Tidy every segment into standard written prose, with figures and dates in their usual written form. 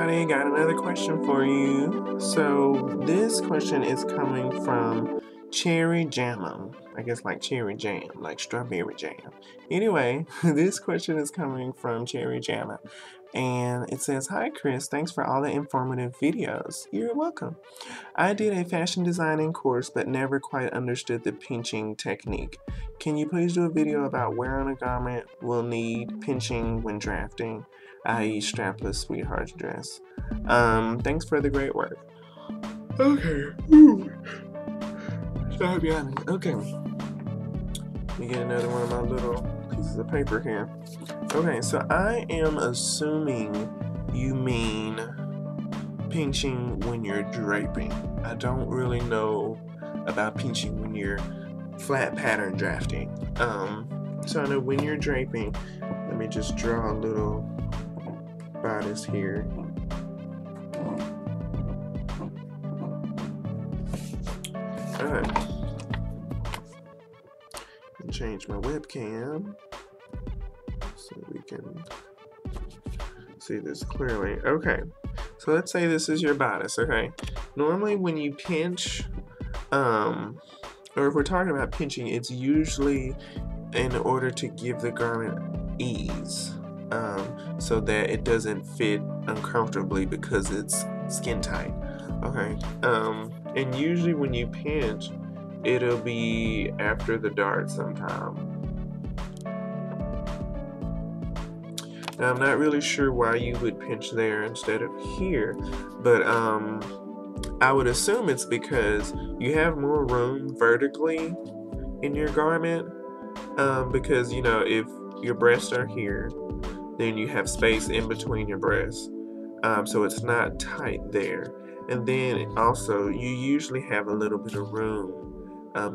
everybody, got another question for you. So this question is coming from Cherry Jam. I guess like cherry jam, like strawberry jam. Anyway, this question is coming from Cherry Jam. And it says, "Hi Chris, thanks for all the informative videos." You're welcome. I did a fashion designing course but never quite understood the pinching technique. Can you please do a video about where on a garment will need pinching when drafting, i.e. strapless sweetheart's dress? Thanks for the great work. Okay. Stop yawning. Okay. Let me get another one of my little pieces of paper here. Okay, so I am assuming you mean pinching when you're draping. I don't really know about pinching when you're flat pattern drafting. So I know when you're draping, let me just draw a little bodice here. Alright. Change my webcam so we can see this clearly. Okay. So let's say this is your bodice, okay? Normally when you pinch, or if we're talking about pinching, it's usually in order to give the garment ease, so that it doesn't fit uncomfortably because it's skin tight, okay? And usually when you pinch, it'll be after the dart sometime. Now, I'm not really sure why you would pinch there instead of here, but I would assume it's because you have more room vertically in your garment, because, you know, if your breasts are here, then you have space in between your breasts, so it's not tight there. And then also, you usually have a little bit of room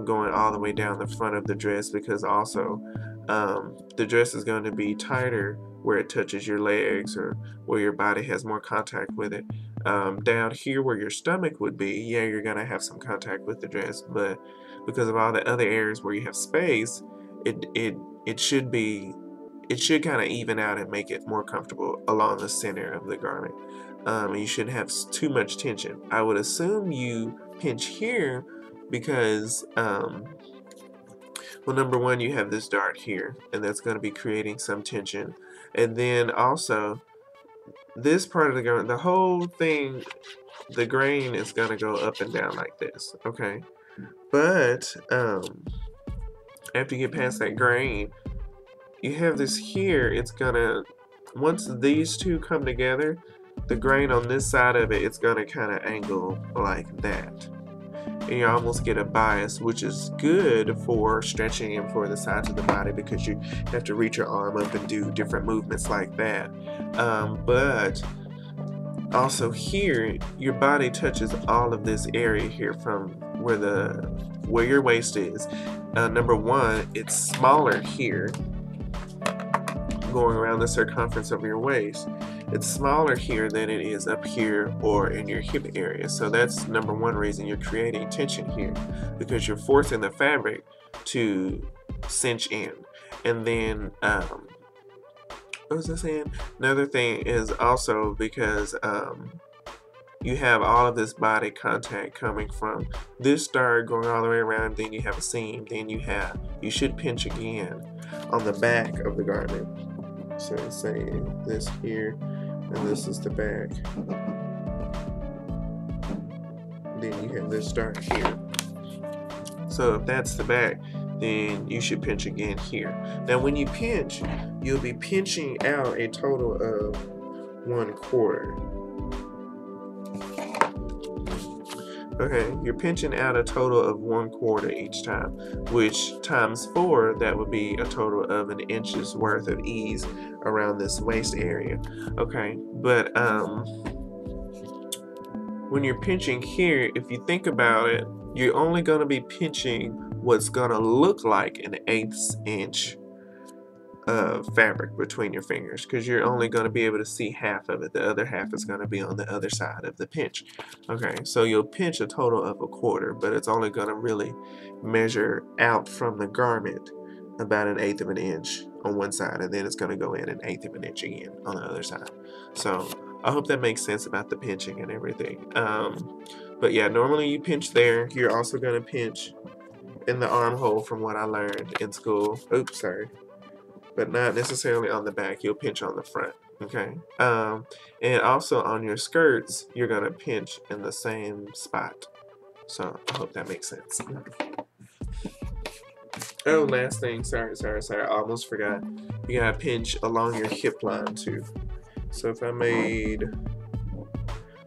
going all the way down the front of the dress, because also the dress is going to be tighter where it touches your legs or where your body has more contact with it. Down here where your stomach would be, yeah, you're going to have some contact with the dress, but because of all the other areas where you have space, it should kind of even out and make it more comfortable along the center of the garment. You shouldn't have too much tension. I would assume you pinch here because, well, number one, you have this dart here, and that's going to be creating some tension. And then also, this part of the garment, the whole thing, the grain is going to go up and down like this, okay? But after you get past that grain, you have this here. It's going to, once these two come together, the grain on this side of it, it's going to kind of angle like that. And you almost get a bias, which is good for stretching and for the sides of the body, because you have to reach your arm up and do different movements like that. But also here, your body touches all of this area here from where your waist is. Number one, it's smaller here, going around the circumference of your waist. It's smaller here than it is up here or in your hip area. So that's number one reason you're creating tension here, because you're forcing the fabric to cinch in. And then, what was I saying? Another thing is also because you have all of this body contact coming from this dart going all the way around, then you have a seam, then you should pinch again on the back of the garment. So say this here, and this is the back. Then you have this dart here. So if that's the back, then you should pinch again here. Now when you pinch, you'll be pinching out a total of 1/4. Okay, you're pinching out a total of 1/4 each time, which times 4, that would be a total of an inch's worth of ease around this waist area. Okay, but when you're pinching here, if you think about it, you're only going to be pinching what's going to look like an 1/8 inch fabric between your fingers, because you're only going to be able to see half of it. The other half is going to be on the other side of the pinch. Okay, so you'll pinch a total of 1/4, but it's only going to really measure out from the garment about 1/8 of an inch on one side, and then it's going to go in 1/8 of an inch again on the other side. So I hope that makes sense about the pinching and everything. But yeah, normally you pinch there. You're also going to pinch in the armhole from what I learned in school. Oops, sorry. But not necessarily on the back. You'll pinch on the front. Okay. And also on your skirts, you're going to pinch in the same spot. So I hope that makes sense. Oh, last thing. Sorry. I almost forgot. You got to pinch along your hip line too. So if I made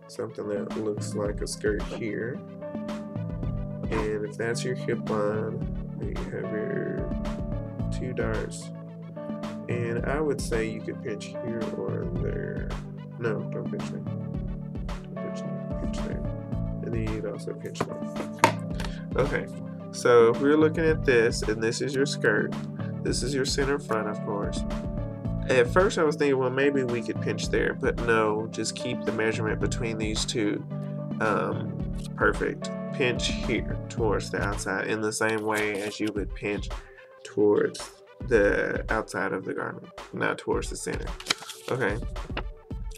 something that looks like a skirt here, and if that's your hip line, then you have your 2 darts, and I would say you could pinch here or there. No, don't pinch there. Don't pinch there. Pinch there. And then you'd also pinch there. Okay, so if we're looking at this, and this is your skirt, this is your center front, of course. At first I was thinking, well, maybe we could pinch there, but no, just keep the measurement between these two perfect. Pinch here towards the outside in the same way as you would pinch towards the outside of the garment, not towards the center. Okay,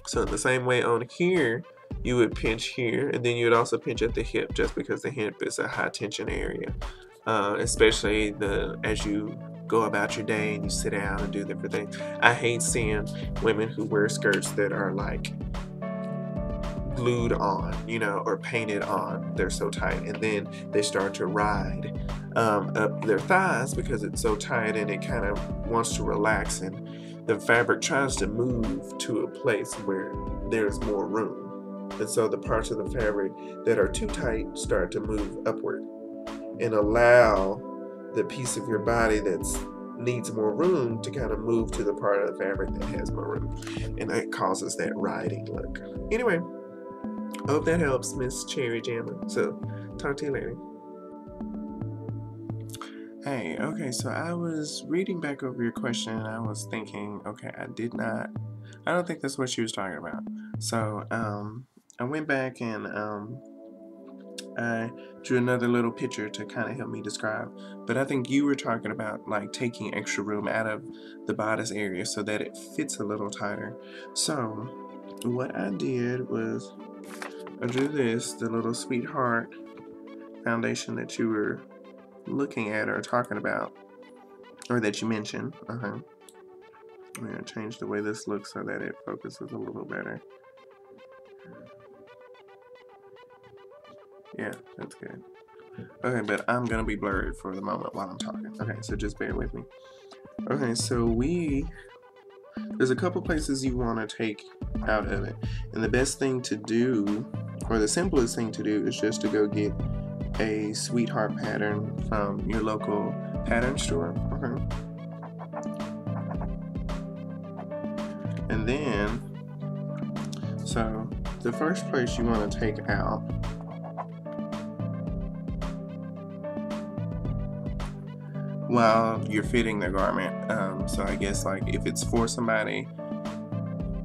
so the same way on here, you would pinch here, and then you would also pinch at the hip, just because the hip is a high tension area, especially as you go about your day and you sit down and do different things. I hate seeing women who wear skirts that are like glued on, you know, or painted on. They're so tight, and then they start to ride up their thighs because it's so tight, and it kind of wants to relax, and the fabric tries to move to a place where there's more room, and so the parts of the fabric that are too tight start to move upward and allow the piece of your body that's needs more room to kind of move to the part of the fabric that has more room, and that causes that riding look. Anyway, I hope that helps, Miss Cherry Jammer. So, talk to you later. Hey, okay, so I was reading back over your question, and I was thinking, okay, I don't think that's what she was talking about. So, I went back and I drew another little picture to kind of help me describe, but I think you were talking about like taking extra room out of the bodice area so that it fits a little tighter. So what I did was I drew this, the little sweetheart foundation that you were looking at or talking about, or that you mentioned. I'm going to change the way this looks so that it focuses a little better. Yeah, that's good. Okay, but I'm gonna be blurred for the moment while I'm talking. Okay, so just bear with me. Okay, so there's a couple places you want to take out of it, and the best thing to do, or the simplest thing to do, is just to go get a sweetheart pattern from your local pattern store. Okay, and then so the first place you want to take out while you're fitting the garment, so I guess like if it's for somebody,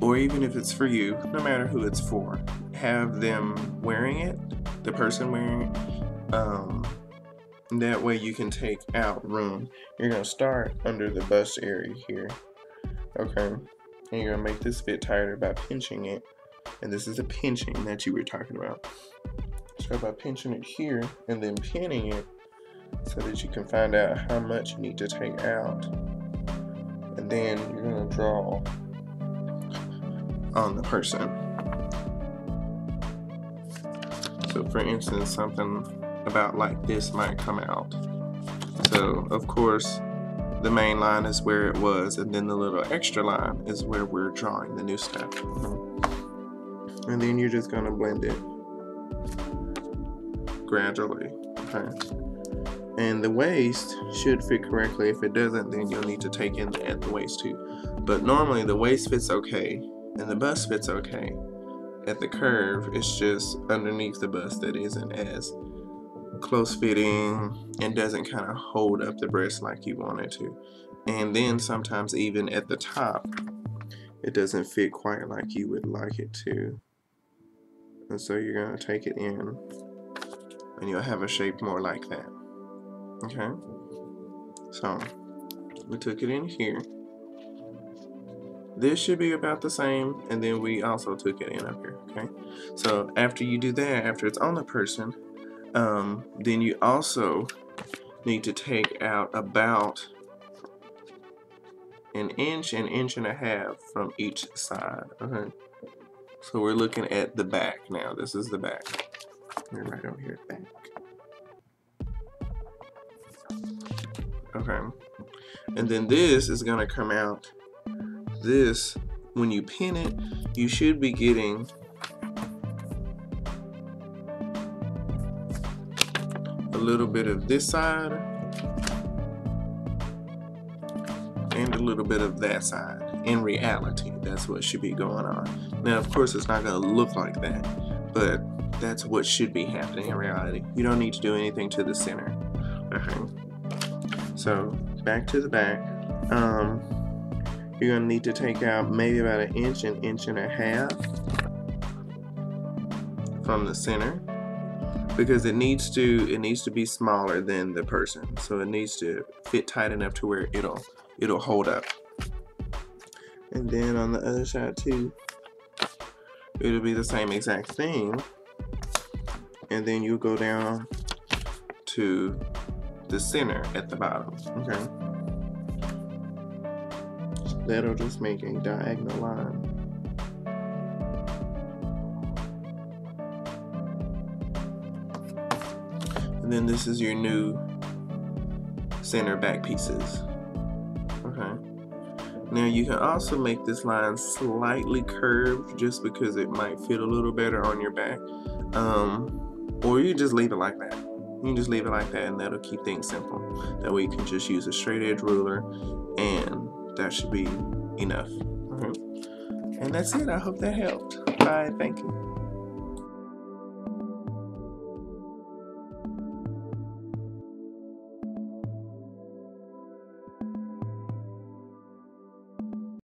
or even if it's for you, no matter who it's for, have them wearing it, the person wearing it. That way you can take out room. You're going to start under the bust area here, okay, and you're going to make this fit tighter by pinching it, and this is the pinching that you were talking about. So by pinching it here and then pinning it so that you can find out how much you need to take out, and then you're going to draw on the person. So for instance, something about like this might come out. So of course the main line is where it was, and then the little extra line is where we're drawing the new stuff. And then you're just going to blend it gradually. Okay. And the waist should fit correctly. If it doesn't, then you'll need to take in at the waist too. But normally the waist fits okay, and the bust fits okay. At the curve, it's just underneath the bust that isn't as close fitting and doesn't kind of hold up the breast like you want it to. And then sometimes even at the top, it doesn't fit quite like you would like it to. And so you're going to take it in, and you'll have a shape more like that. Okay, so we took it in here, This should be about the same, and then we also took it in up here, okay? So after you do that, after it's on the person, then you also need to take out about an inch and a half from each side, okay? So we're looking at the back now. This is the back. We're right over here, back. Okay. And then this is gonna come out. This, when you pin it, you should be getting a little bit of this side and a little bit of that side. In reality, that's what should be going on. Now, of course, it's not gonna look like that, but that's what should be happening in reality. You don't need to do anything to the center. Okay. So back to the back. You're gonna need to take out maybe about an inch and a half from the center, because it needs to be smaller than the person. So it needs to fit tight enough to where it'll hold up. And then on the other side too, it'll be the same exact thing. And then you go down to the center at the bottom, okay? So that'll just make a diagonal line. And then this is your new center back pieces, okay? Now you can also make this line slightly curved just because it might fit a little better on your back. Or you just leave it like that. You can just leave it like that, and that'll keep things simple. That way you can just use a straight edge ruler, and that should be enough. And that's it. I hope that helped. Bye. Thank you.